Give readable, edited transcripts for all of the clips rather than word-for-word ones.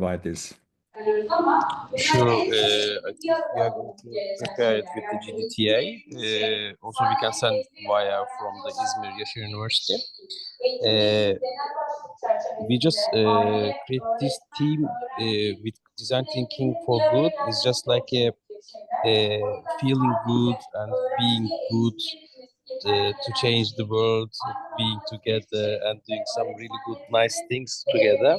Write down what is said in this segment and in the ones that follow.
provide this? Sure. I think we are going to prepare it with the GDTA. Also, we can send via from the İzmir Yaşar University. We just create this team with design thinking for good. It's just like a feeling good and being good to change the world, being together and doing some really good, nice things together.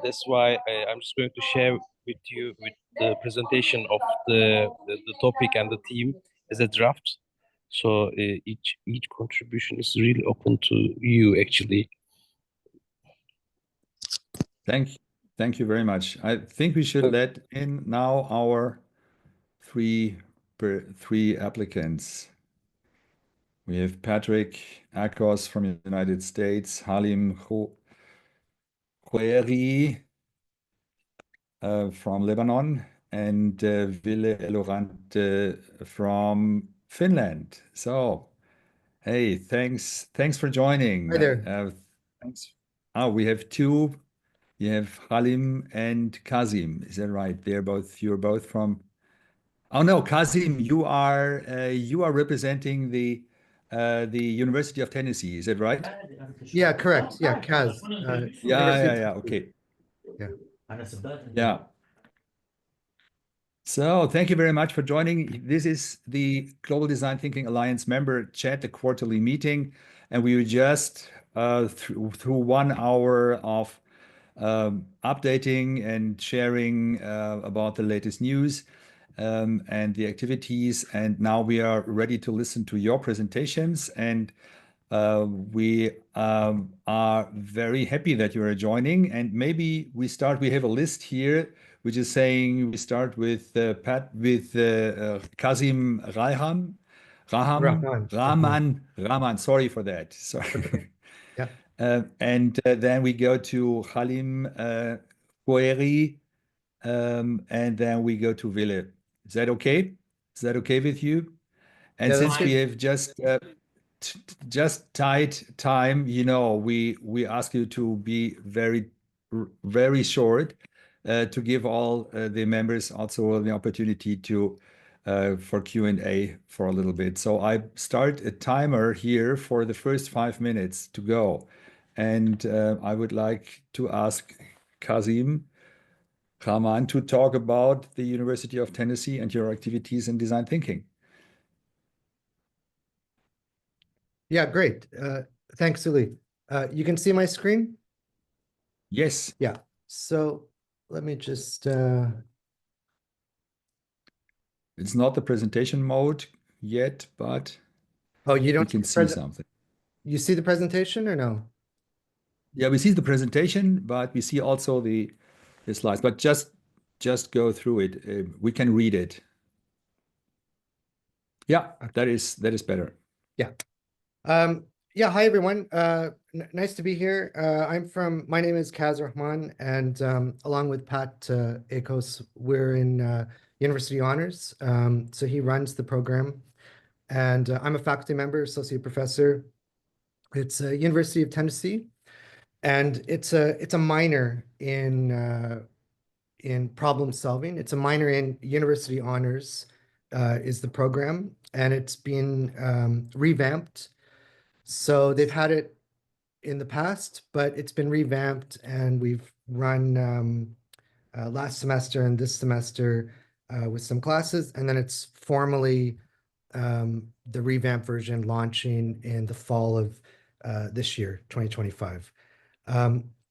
That's why I'm just going to share with you with the presentation of the topic and the theme as a draft. So each contribution is really open to you, actually. Thank you very much. I think we should let in now our three applicants. We have Patrick Akos from the United States, Halim Khoueri from Lebanon, and Ville Elorant from Finland. So, hey, thanks for joining. Hi there. Thanks. Oh, we have two. You have Halim and Kazim. Is that right? You're both from. Oh no, Kazim, you are representing the University of Tennessee. Is that right? Yeah, correct. Yeah, Kaz. Yeah. Okay. Yeah. So thank you very much for joining. This is the Global Design Thinking Alliance member chat, the quarterly meeting, and we were just through 1 hour of updating and sharing about the latest news and the activities. And now we are ready to listen to your presentations. And we are very happy that you are joining. And maybe we have a list here, which is saying we start with Kazim Rahman. Sorry for that. Sorry. Yeah. And then we go to Halim Khoueri, and then we go to Ville. Is that okay? Is that okay with you? And yeah, since we have just tight time, we ask you to be very, very short to give all the members also the opportunity to for Q&A for a little bit. So I start a timer here for the first 5 minutes to go. And I would like to ask Kazim Rahman to talk about the University of Tennessee and your activities in design thinking. Yeah, great. Thanks, Uli. You can see my screen? Yes. Yeah. So let me just... It's not the presentation mode yet, but you can see something. You see the presentation or no? Yeah, we see the presentation, but we see also the slides. But just go through it. We can read it. Yeah, that is better. Yeah. Yeah. Hi everyone. Nice to be here. My name is Kaz Rahman, and along with Pat Akos, we're in University Honors. So he runs the program, and I'm a faculty member, associate professor. It's University of Tennessee, and it's a minor in problem solving. It's a minor in University Honors is the program, and it's been revamped. So they've had it in the past, but it's been revamped, and we've run last semester and this semester with some classes, and then it's formally the revamped version launching in the fall of this year, 2025.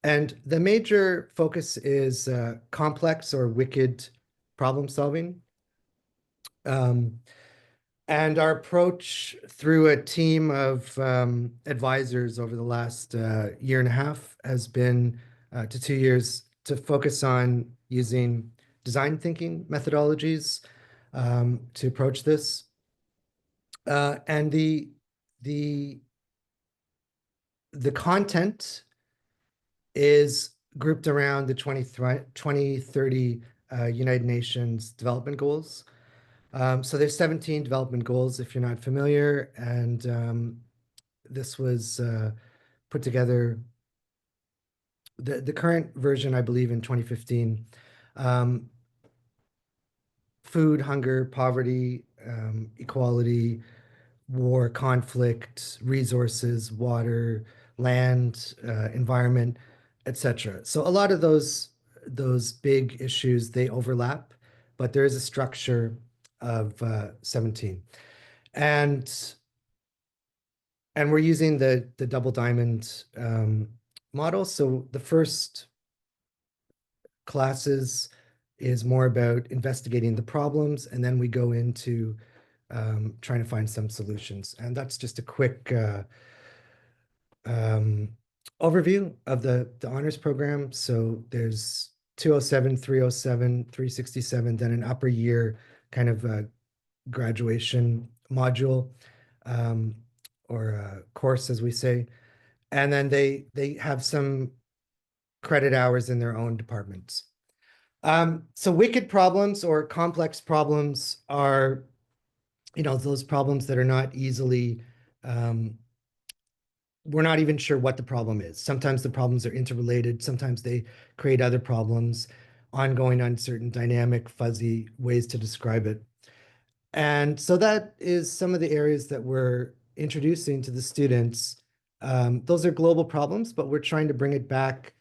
And the major focus is complex or wicked problem solving. And our approach through a team of advisors over the last year and a half has been to 2 years to focus on using design thinking methodologies to approach this. And the content is grouped around the 2030 United Nations Development Goals. So there's 17 development goals, if you're not familiar, and this was put together the current version, I believe in 2015, food, hunger, poverty, equality, war, conflict, resources, water, land, environment, etc. So a lot of those big issues, they overlap, but there is a structure of 17. And we're using the double diamond model. So the first classes is more about investigating the problems, and then we go into trying to find some solutions. And that's just a quick overview of the honors program. So there's 207, 307, 367, then an upper year kind of graduation module or a course, as we say. And then they have some credit hours in their own departments. So wicked problems or complex problems are, those problems that are not easily, we're not even sure what the problem is. Sometimes the problems are interrelated. Sometimes they create other problems, ongoing, uncertain, dynamic, fuzzy ways to describe it. And so that is some of the areas that we're introducing to the students. Those are global problems, but we're trying to bring it back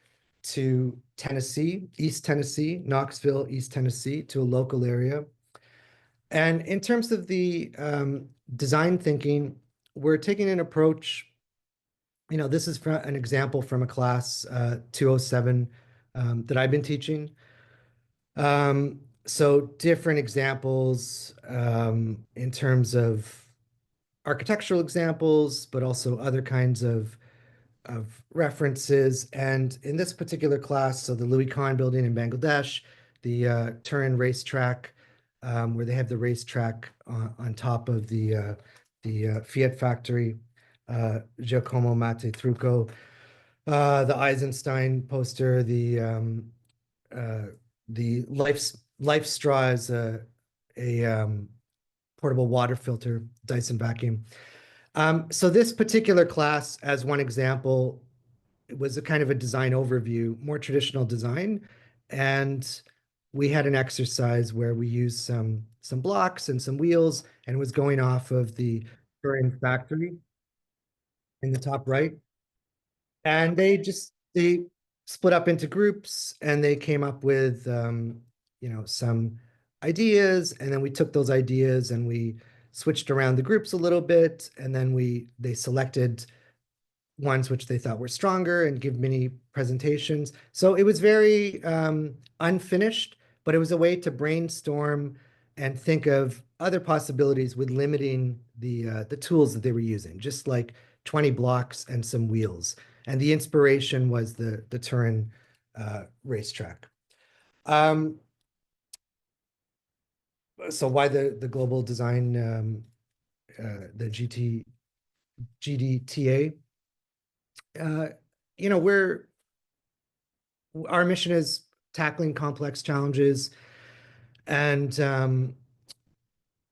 to Tennessee, East Tennessee, Knoxville, East Tennessee, to a local area. And in terms of the design thinking, we're taking an approach. This is an example from a class 207 that I've been teaching. So different examples in terms of architectural examples, but also other kinds of references. And in this particular class, so the Louis Kahn building in Bangladesh, the Turin racetrack, where they have the racetrack on top of the Fiat factory, Giacomo Mate Trucco, the Eisenstein poster, the life straw as a portable water filter, Dyson vacuum. So this particular class, as one example, it was a kind of a design overview, more traditional design. And we had an exercise where we used some blocks and some wheels, and it was going off of the Turin factory in the top right. And they split up into groups, and they came up with some ideas, and then we took those ideas and we switched around the groups a little bit, and then they selected ones which they thought were stronger and give mini presentations. So it was very unfinished, but it was a way to brainstorm and think of other possibilities with limiting the tools that they were using, just like 20 blocks and some wheels. And the inspiration was the Turin racetrack. So why the global design, the GDTA? Our mission is tackling complex challenges, and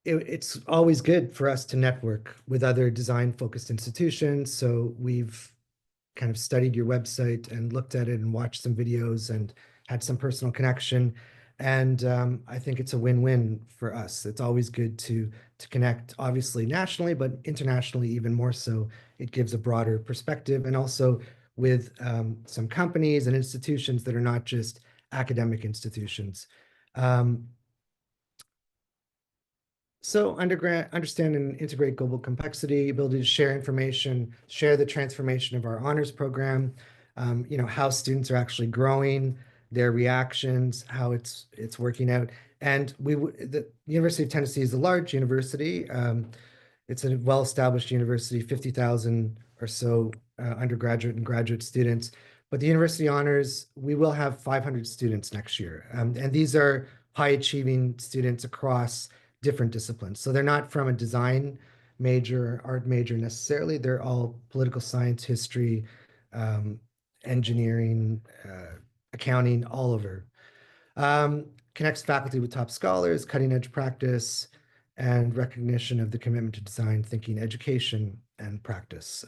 it's always good for us to network with other design-focused institutions. So we've kind of studied your website and looked at it and watched some videos and had some personal connection. And I think it's a win-win for us. It's always good to connect, obviously nationally, but internationally even more so. It gives a broader perspective, and also with some companies and institutions that are not just academic institutions. So understand and integrate global complexity, ability to share information, share the transformation of our honors program, how students are actually growing, their reactions, how it's working out. And the University of Tennessee is a large university. It's a well-established university, 50,000 or so undergraduate and graduate students. But the University Honors, we will have 500 students next year. And these are high-achieving students across different disciplines. So they're not from a design major, art major necessarily. They're all political science, history, engineering, accounting, all over. Connects faculty with top scholars, cutting edge practice, and recognition of the commitment to design thinking, education, and practice.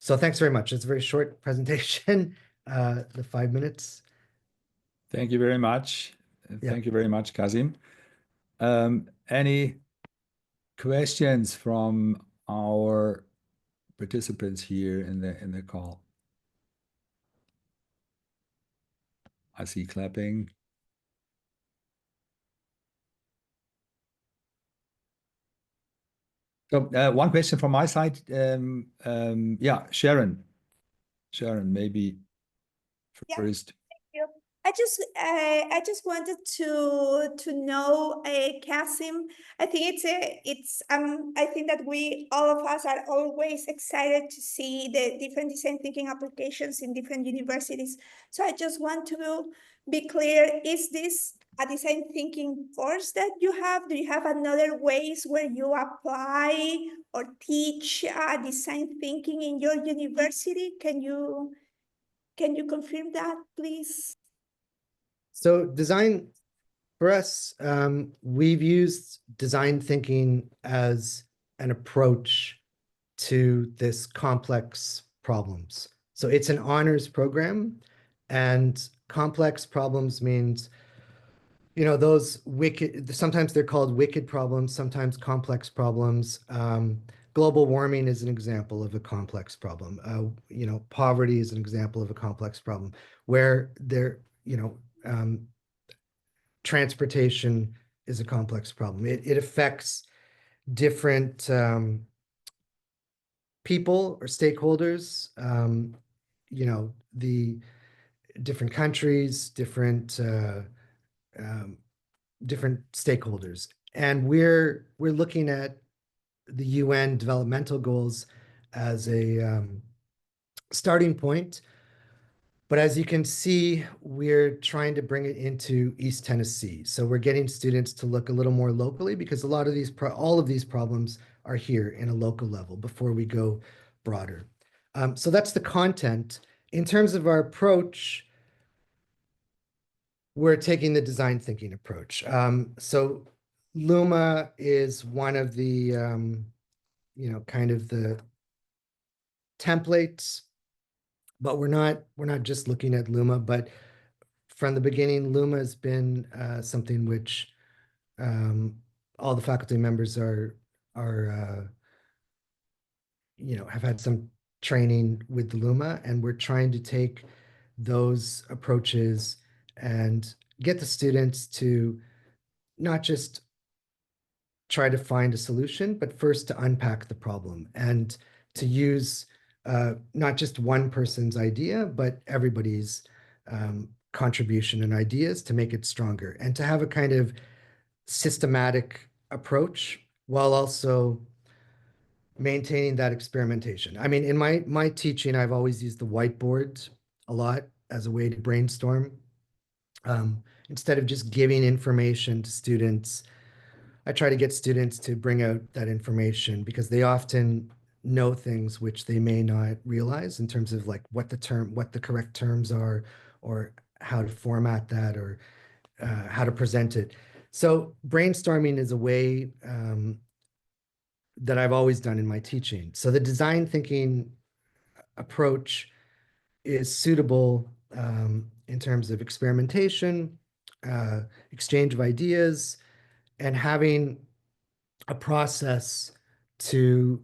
So thanks very much. It's a very short presentation. the 5 minutes. Thank you very much. Yeah. Thank you very much, Kazim. Any questions from our participants here in the call? I see clapping. So one question from my side. Yeah, Sharon. Sharon, maybe Yeah, first. thank you. I just wanted to know, Kasim. I think I think that we all of us are always excited to see the different design thinking applications in different universities. So I just want to be clear: is this a design thinking course that you have? Do you have another ways where you apply or teach design thinking in your university? Can you confirm that, please? So design for us, we've used design thinking as an approach to this complex problems. So it's an honors program, and complex problems means, those wicked, sometimes they're called wicked problems, sometimes complex problems. Global warming is an example of a complex problem. Poverty is an example of a complex problem where transportation is a complex problem. It affects different people or stakeholders, the different countries, different stakeholders. And we're looking at the UN developmental goals as a starting point. But as you can see, we're trying to bring it into East Tennessee. So we're getting students to look a little more locally, because a lot of all of these problems are here in a local level before we go broader. So that's the content. In terms of our approach, we're taking the design thinking approach. So Luma is one of the, kind of the templates, but we're not just looking at Luma, but from the beginning, Luma has been something which all the faculty members are have had some training with the Luma, and we're trying to take those approaches and get the students to not just try to find a solution, but first to unpack the problem and to use not just one person's idea, but everybody's contribution and ideas to make it stronger, and to have a kind of systematic approach while also maintaining that experimentation. I mean, in my teaching, I've always used the whiteboard a lot as a way to brainstorm. Instead of just giving information to students, I try to get students to bring out that information, because they often know things which they may not realize in terms of like what the correct terms are, or how to format that, or how to present it. So brainstorming is a way that I've always done in my teaching. So the design thinking approach is suitable in terms of experimentation, exchange of ideas, and having a process to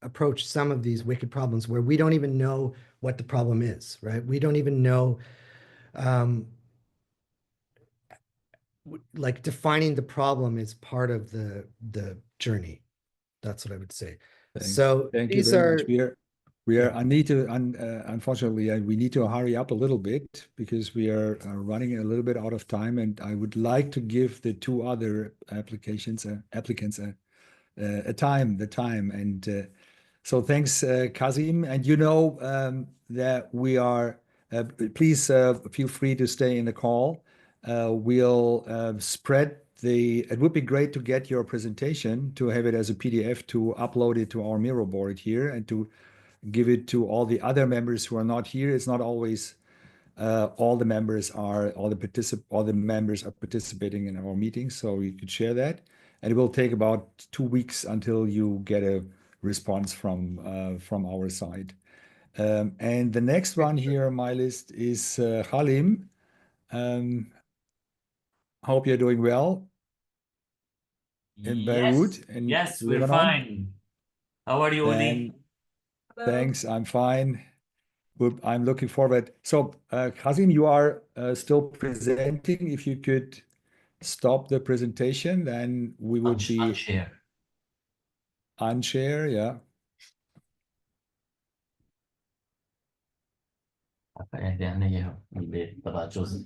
approach some of these wicked problems where we don't even know what the problem is, right? We don't even know, like defining the problem is part of the journey. That's what I would say. Thanks. So Thank you these very are much. I need to, unfortunately, we need to hurry up a little bit, because we are running a little bit out of time, and I would like to give the two other applicants the time. And so thanks, Kazim. And that we are, please feel free to stay in the call. We'll spread it would be great to get your presentation, to have it as a PDF, to upload it to our Miro board here, and to give it to all the other members who are not here. It's not always all the members are participating in our meetings, so you could share that. And it will take about 2 weeks until you get a response from our side. And the next one here on my list is Halim. Hope you're doing well in Beirut, in Yes, we're Lebanon. fine. How are you, Udi? Thanks, I'm fine. I'm looking forward. So, Halim, you are still presenting. If you could stop the presentation, then we would be Unshare. unshare, yeah. يعني البيت تبع جوزي.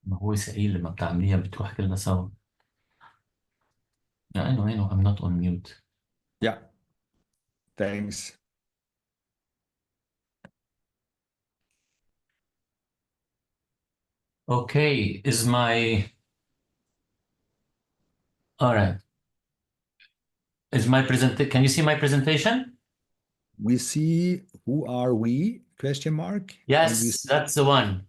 ما هو سئيل لما بتعمليها بتروح كلها سوا. Yeah, I know, I'm not on mute. Yeah, thanks. Okay, all right. Can you see my presentation? We see who are we, question mark. Yes, that's the one.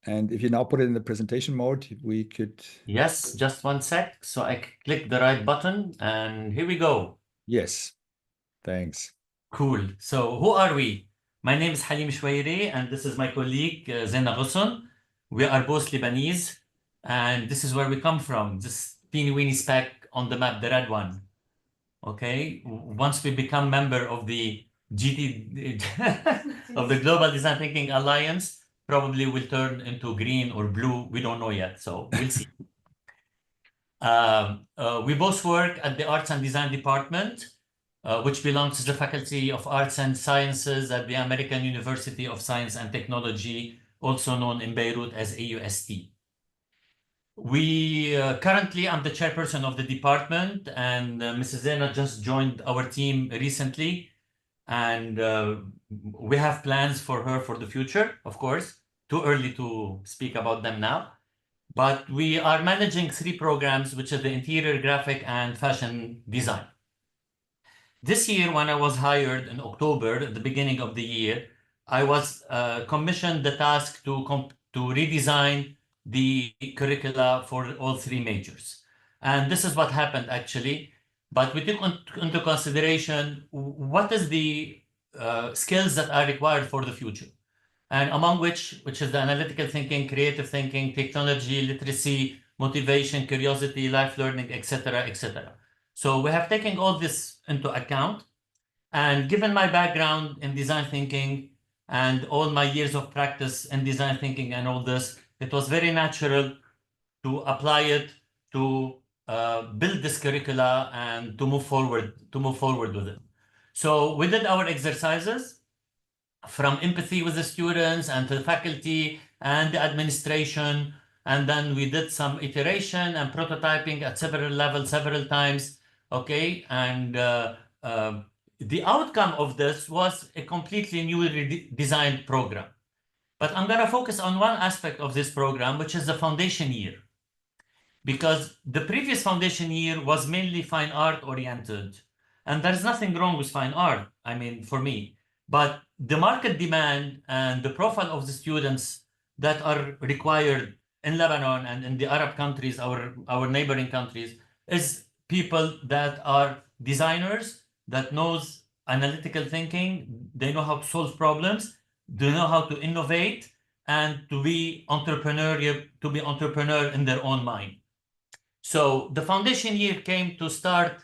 And if you now put it in the presentation mode, we could. Yes, just one sec. So I click the right button and here we go. Yes, thanks. Cool. So who are we? My name is Halim Shwairi and this is my colleague Zena Ghusson. We are both Lebanese and this is where we come from. This teeny weeny speck on the map, the red one. Okay. Once we become member of the of the Global Design Thinking Alliance, probably will turn into green or blue. We don't know yet. So we'll see. We both work at the Arts and Design Department, which belongs to the Faculty of Arts and Sciences at the American University of Science and Technology, also known in Beirut as AUST. Currently, I'm the chairperson of the department, and Mrs. Zena just joined our team recently, and we have plans for her for the future, of course. Too early to speak about them now. But we are managing 3 programs, which are the interior, graphic, and fashion design. This year, when I was hired in October, at the beginning of the year, I was commissioned the task to redesign the curricula for all 3 majors. And this is what happened, actually. But we took into consideration what is the skills that are required for the future. And among which is the analytical thinking, creative thinking, technology, literacy, motivation, curiosity, life learning, etc., etc. So we have taken all this into account. And given my background in design thinking and all my years of practice in design thinking and all this, it was very natural to apply it to build this curricula and to move forward with it. So we did our exercises from empathy with the students and the faculty and the administration. And then we did some iteration and prototyping at several levels, several times. Okay. And the outcome of this was a completely new designed program. But I'm going to focus on one aspect of this program, which is the foundation year. Because the previous foundation year was mainly fine art oriented. And there's nothing wrong with fine art, I mean, for me. But the market demand and the profile of the students that are required in Lebanon and in the Arab countries, our neighboring countries, is people that are designers, that knows analytical thinking, they know how to solve problems, they know how to innovate, and to be entrepreneur in their own mind. So the foundation year came to start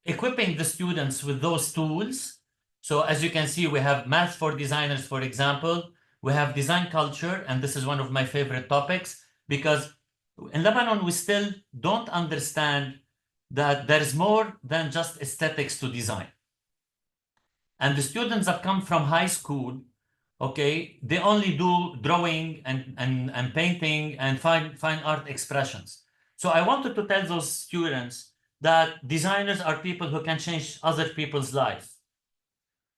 equipping the students with those tools. So as you can see, we have math for designers, for example. We have design culture, and this is one of my favorite topics, because in Lebanon, we still don't understand that there's more than just aesthetics to design. And the students that come from high school, okay, they only do drawing and painting and fine art expressions. So I wanted to tell those students that designers are people who can change other people's life.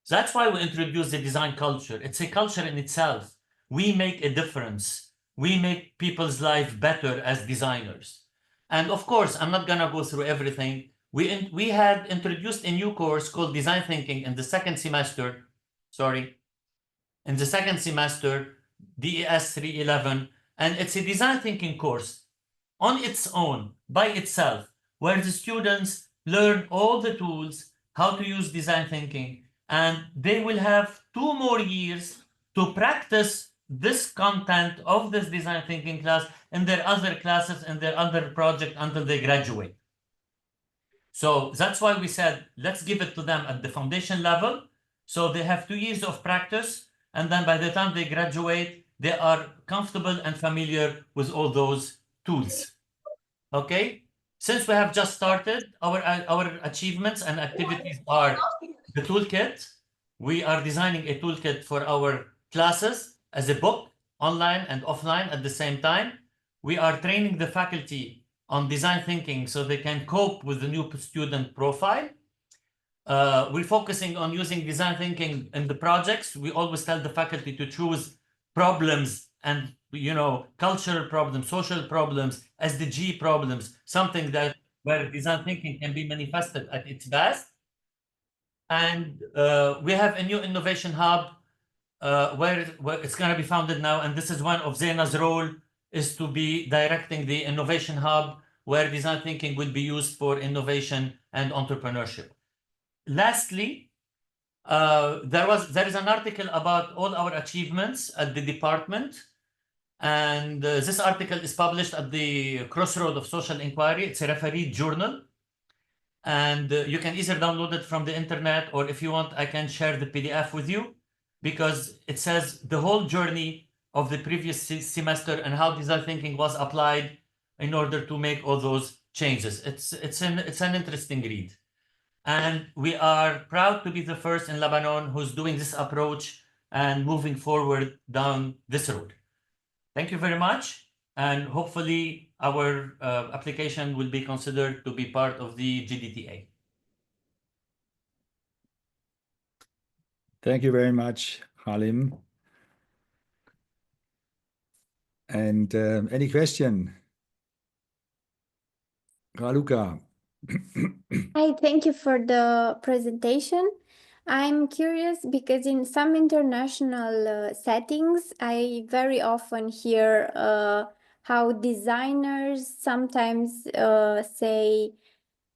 That's why we introduced the design culture. It's a culture in itself. We make a difference. We make people's life better as designers. And of course, I'm not gonna go through everything. We had introduced a new course called Design Thinking in the second semester, in the second semester, DES 311, And it's a design thinking course on its own, by itself, where the students learn all the tools, how to use design thinking, and they will have 2 more years to practice this content of this design thinking class in their other classes, in their other project until they graduate. So that's why we said, let's give it to them at the foundation level. So they have 2 years of practice. And then by the time they graduate, they are comfortable and familiar with all those tools. Okay? Since we have just started, our achievements and activities are the toolkit. We are designing a toolkit for our classes as a book, online and offline at the same time. We are training the faculty on design thinking so they can cope with the new student profile. We're focusing on using design thinking in the projects. We always tell the faculty to choose problems and, cultural problems, social problems, SDG problems, something that where design thinking can be manifested at its best. And we have a new innovation hub where it's going to be founded now. And this is one of Zena's role, is to be directing the innovation hub where design thinking will be used for innovation and entrepreneurship. Lastly, there is an article about all our achievements at the department. And this article is published at the Crossroad of Social Inquiry. It's a refereed journal. And you can either download it from the internet, or if you want, I can share the PDF with you, because it says the whole journey of the previous semester and how design thinking was applied in order to make all those changes. It's an interesting read. And we are proud to be the first in Lebanon who's doing this approach and moving forward down this road. Thank you very much. And hopefully our application will be considered to be part of the GDTA. Thank you very much, Halim. And any question? Raluca. Hi, thank you for the presentation. I'm curious because in some international settings, I very often hear how designers sometimes say,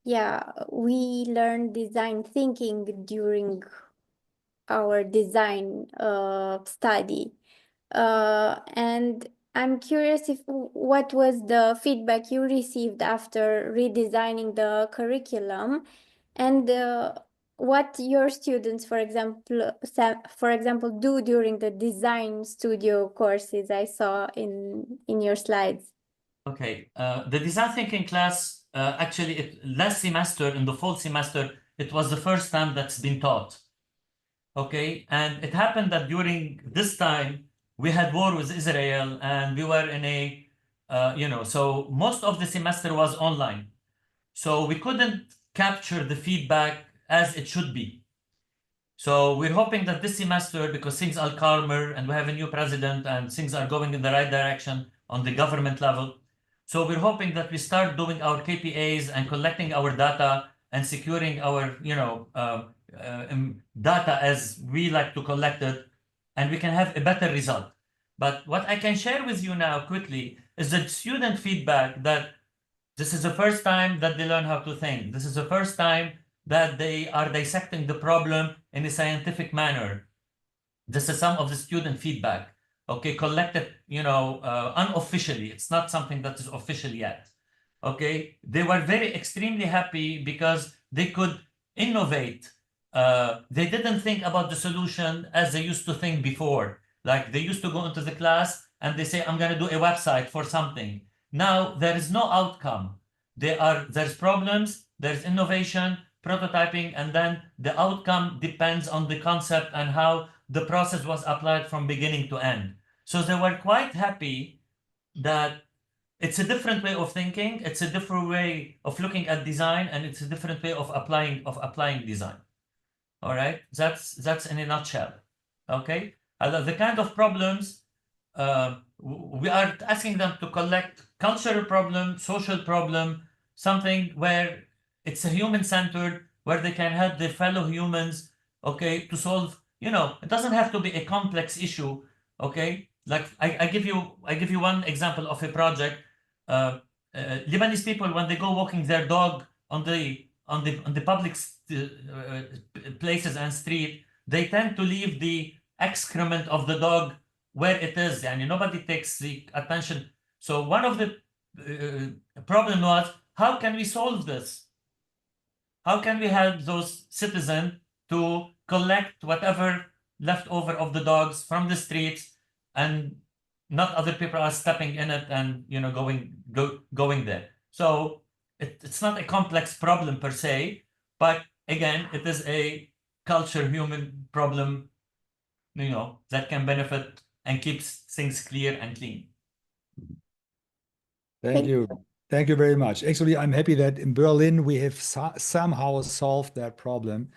yeah, we learn design thinking during our design study. And I'm curious what was the feedback you received after redesigning the curriculum, and what your students, for example, do during the design studio courses I saw in your slides. Okay, the design thinking class, actually, last semester, in the fall semester, it was the first time that's been taught. Okay, and it happened that during this time, we had war with Israel, and we were in a, so most of the semester was online. So we couldn't capture the feedback as it should be. So we're hoping that this semester, because things are calmer and we have a new president and things are going in the right direction on the government level. So we're hoping that we start doing our KPAs and collecting our data and securing our, data as we like to collect it, and we can have a better result. But what I can share with you now quickly is the student feedback that this is the first time that they learn how to think. This is the first time that they are dissecting the problem in a scientific manner. This is some of the student feedback, okay, collected, unofficially. It's not something that is official yet, okay? They were very extremely happy because they could innovate. They didn't think about the solution as they used to think before. Like they used to go into the class and they say, I'm going to do a website for something. Now there is no outcome. There's problems, there's innovation, prototyping, and then the outcome depends on the concept and how the process was applied from beginning to end. So they were quite happy that it's a different way of thinking, it's a different way of looking at design, and it's a different way of applying design. All right, that's in a nutshell. Okay, the kind of problems we are asking them to collect: cultural problem, social problem, something where it's a human-centered, where they can help their fellow humans, okay, to solve, it doesn't have to be a complex issue, okay? Like I give you one example of a project. Lebanese people, when they go walking their dog on the public places and street, they tend to leave the excrement of the dog where it is, and nobody takes the attention. So one of the problem was, how can we solve this? How can we help those citizens to collect whatever leftover of the dogs from the streets, and not other people are stepping in it and going there. So it's not a complex problem per se, but again, it is a culture human problem, that can benefit and keeps things clear and clean. Thank you. Thank you very much. Actually, I'm happy that in Berlin we have somehow solved that problem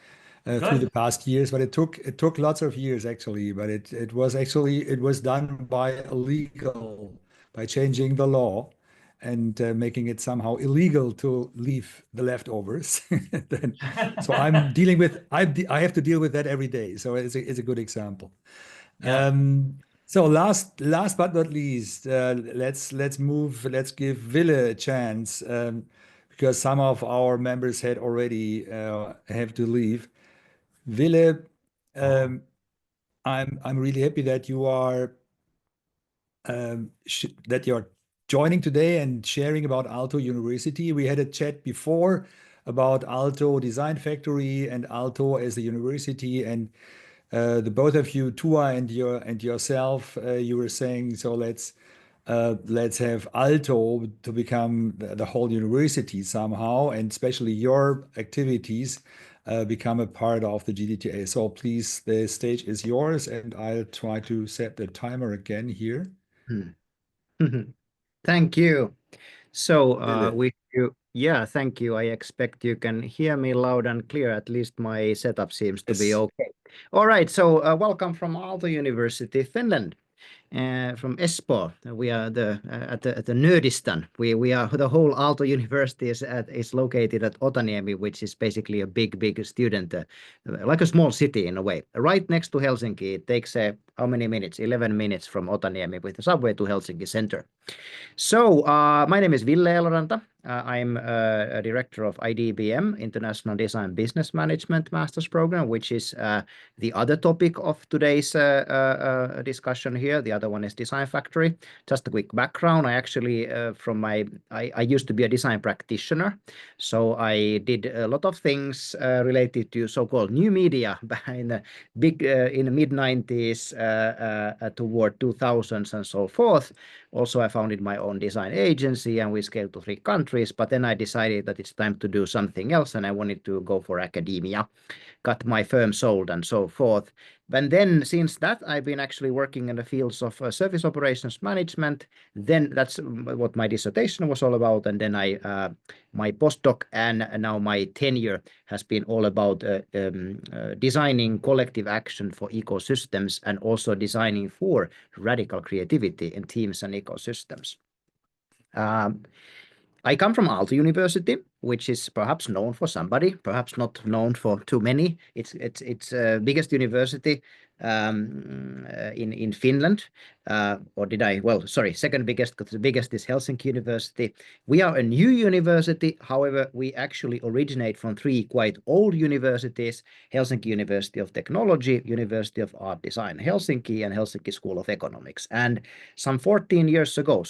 through the past years, but it took lots of years actually. But it was done by changing the law and making it somehow illegal to leave the leftovers. So I'm dealing with I have to deal with that every day. So it's a good example. Yeah. So last but not least, let's give Wille a chance, because some of our members had already have to leave. Wille, I'm really happy that you are joining today and sharing about Aalto University. We had a chat before about Aalto Design Factory and Aalto as a university, and the both of you, Tua and yourself, you were saying, so let's have Aalto to become the whole university somehow, and especially your activities become a part of the GDTA. So please, the stage is yours, and I'll try to set the timer again here. Thank you. So Wille. yeah, thank you. I expect you can hear me loud and clear. At least my setup seems to be okay. All right. So welcome from Aalto University, Finland. From Espoo, we are at the Nördistan. We are the whole Aalto University is located at Otaniemi, which is basically a big student, like a small city in a way, right next to Helsinki. It takes how many minutes? 11 minutes from Otaniemi with the subway to Helsinki center. So my name is Ville Eloranta. I'm a director of IDBM, International Design Business Management Master's Program, which is the other topic of today's discussion here. The other one is Design Factory. Just a quick background. I actually, I used to be a design practitioner. So I did a lot of things related to so-called new media in the mid-90s toward 2000s and so forth. Also, I founded my own design agency and we scaled to 3 countries, but then I decided that it's time to do something else and I wanted to go for academia, got my firm sold and so forth. And then since that, I've been actually working in the fields of service operations management. Then that's what my dissertation was all about. And then my postdoc and now my tenure has been all about designing collective action for ecosystems and also designing for radical creativity in teams and ecosystems. I come from Aalto University, which is perhaps known for somebody, perhaps not known for too many. It's biggest university in Finland, or did I? Well, sorry, second biggest, because the biggest is Helsinki University. We are a new university. However, we actually originate from 3 quite old universities: Helsinki University of Technology, University of Art Design Helsinki, and Helsinki School of Economics. And some 15 years ago,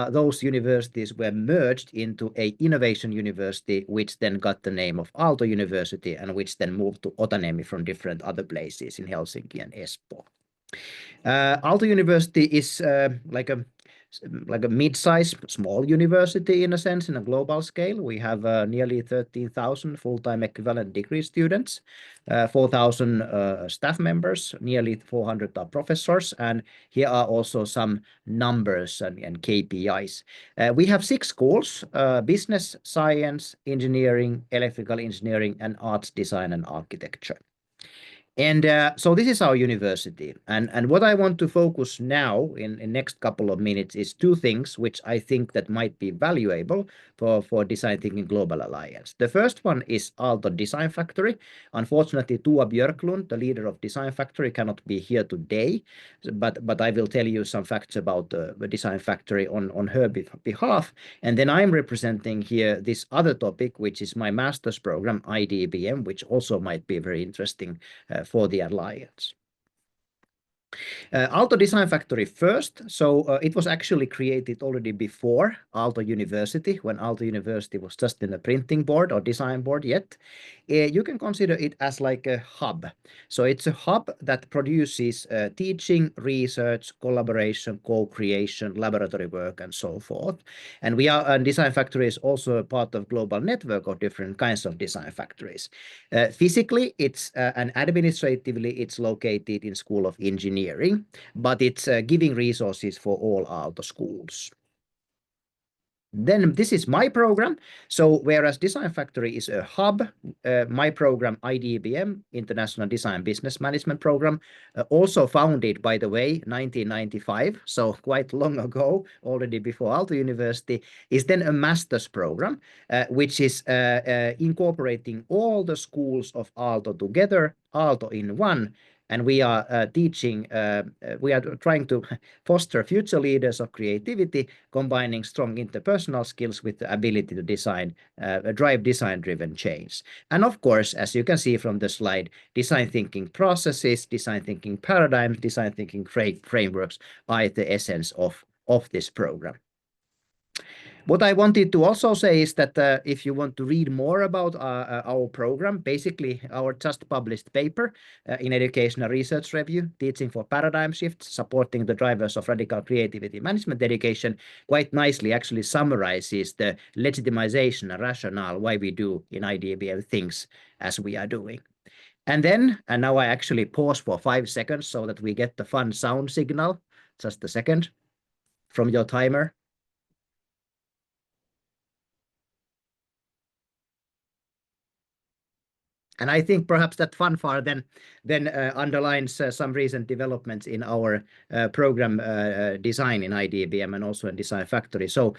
those universities were merged into a innovation university, which then got the name of Aalto University and which then moved to Otaniemi from different other places in Helsinki and Espoo. Aalto University is like a mid-size, small university in a sense, in a global scale. We have nearly 13,000 full-time equivalent degree students, 4,000 staff members, nearly 400 are professors, and here are also some numbers and KPIs. We have 6 schools: business, science, engineering, electrical engineering, and arts, design, and architecture. And so this is our university. And what I want to focus now in next couple of minutes is two things which I think that might be valuable for Design Thinking Global Alliance. The first one is Aalto Design Factory. Unfortunately, Tua Björklund, the leader of Design Factory, cannot be here today, but I will tell you some facts about the Design Factory on her behalf. And then I'm representing here this other topic, which is my master's program, IDBM, which also might be very interesting for the Alliance. Aalto Design Factory first. So it was actually created already before Aalto University, when Aalto University was just in a printing board or design board yet. You can consider it as like a hub. So it's a hub that produces teaching, research, collaboration, co-creation, laboratory work, and so forth. And Design Factory is also a part of global network of different kinds of design factories. Physically, and administratively, it's located in School of Engineering, but it's giving resources for all Aalto schools. Then this is my program. So whereas Design Factory is a hub, my program IDBM, International Design Business Management Program, also founded, by the way, 1995, so quite long ago, already before Aalto University, is then a master's program, which is incorporating all the schools of Aalto together, Aalto in one. And we are we are trying to foster future leaders of creativity, combining strong interpersonal skills with the ability to drive design-driven change. And of course, as you can see from the slide, design thinking processes, design thinking paradigms, design thinking frameworks are the essence of this program. What I wanted to also say is that if you want to read more about our program, basically our just published paper in Educational Research Review, Teaching for Paradigm Shifts, Supporting the Drivers of Radical Creativity Management Education, quite nicely actually summarizes the legitimization and rationale why we do in IDBM things as we are doing. And now I actually pause for 5 seconds so that we get the fun sound signal. Just a second from your timer. And I think perhaps that fanfare then underlines some recent developments in our program design in IDBM and also in Design Factory. So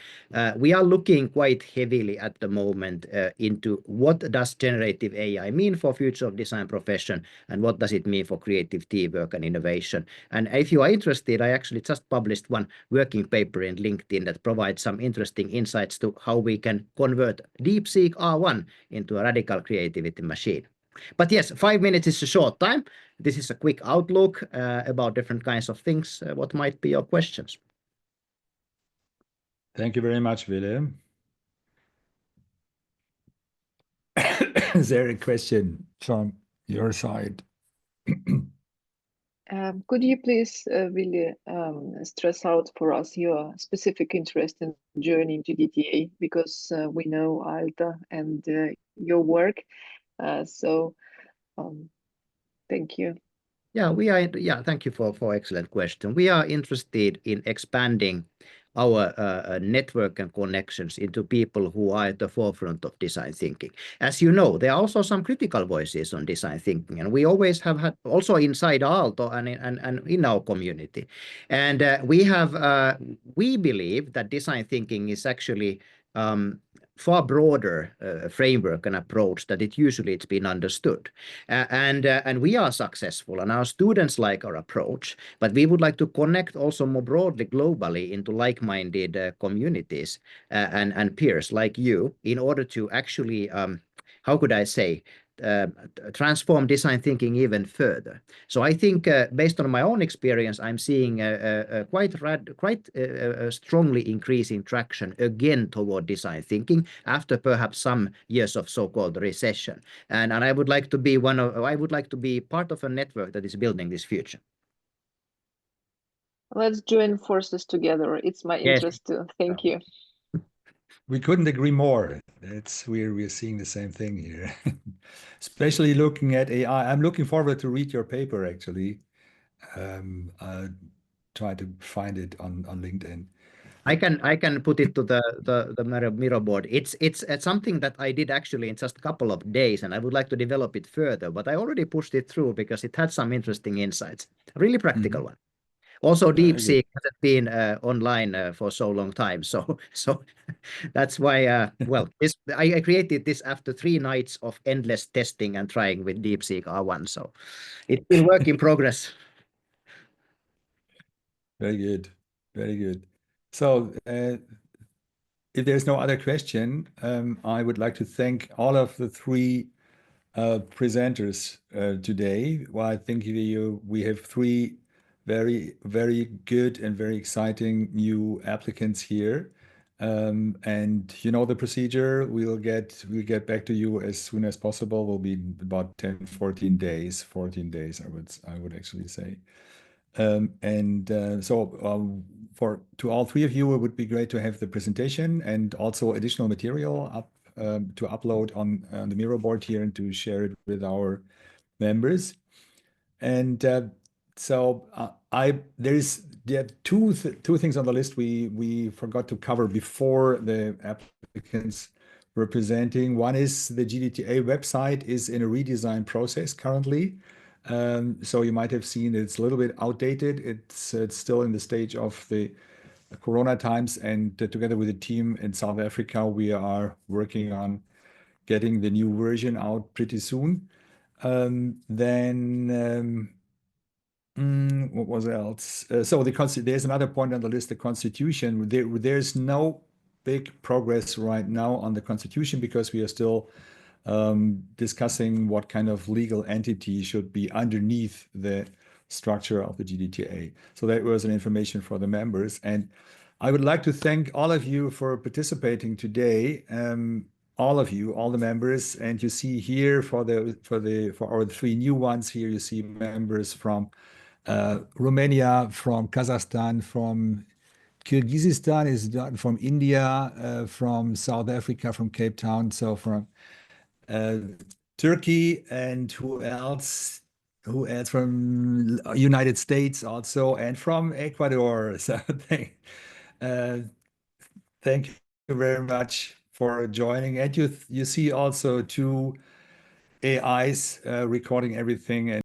we are looking quite heavily at the moment into what does generative AI mean for future of design profession, and what does it mean for creative teamwork and innovation. And if you are interested, I actually just published one working paper in LinkedIn that provides some interesting insights to how we can convert DeepSeek R1 into a radical creativity machine. But yes, 5 minutes is a short time. This is a quick outlook about different kinds of things. What might be your questions? Thank you very much, Willem. Is there a question from your side? Could you please really stress out for us your specific interest in joining GDTA, because we know Aalto and your work. So thank you. Yeah, thank you for excellent question. We are interested in expanding our network and connections into people who are at the forefront of design thinking. As you know, there are also some critical voices on design thinking, and we always have had also inside Aalto and in our community. And we believe that design thinking is actually far broader framework and approach that it's been understood. And we are successful, and our students like our approach, but we would like to connect also more broadly globally into like-minded communities and peers like you in order to actually, how could I say, transform design thinking even further. So I think based on my own experience, I'm seeing quite strongly increasing traction again toward design thinking after perhaps some years of so-called recession. And I would like to be part of a network that is building this future. Let's join forces together. It's my interest too. Thank you. We couldn't agree more. We're seeing the same thing here, especially looking at AI. I'm looking forward to read your paper. Actually, I'll try to find it on LinkedIn. I can put it to the Miro board. It's something that I did actually in just a couple of days, and I would like to develop it further. But I already pushed it through because it had some interesting insights. Really practical one. Also, DeepSeek hasn't been online for so long time, so that's why. Well, I created this after 3 nights of endless testing and trying with DeepSeek R1. So it's still work in progress. Very good. Very good. So if there's no other question, I would like to thank all of the 3 presenters today. Well, I think we have 3 very, very good and very exciting new applicants here. And you know the procedure. We'll get back to you as soon as possible. Will be about 10, 14 days, I would actually say. To all 3 of you, it would be great to have the presentation and also additional material up to upload on the Miro board here and to share it with our members. And there are two things on the list we forgot to cover before the applicants were presenting. One is the GDTA website is in a redesign process currently. So you might have seen it's a little bit outdated. It's still in the stage of the Corona times, and together with the team in South Africa, we are working on getting the new version out pretty soon. What was else? There's another point on the list, the Constitution. There's no big progress right now on the Constitution because we are still discussing what kind of legal entity should be underneath the structure of the GDTA. So that was an information for the members. And I would like to thank all of you for participating today. All of you, all the members, and you see here for our 3 new ones here, you see members from Romania, from Kazakhstan, from Kyrgyzstan, from India, from South Africa, from Cape Town, so from Turkey, and who else? Who else from United States also, and from Ecuador. So thank you very much for joining. And you see also 2 AIs recording everything. And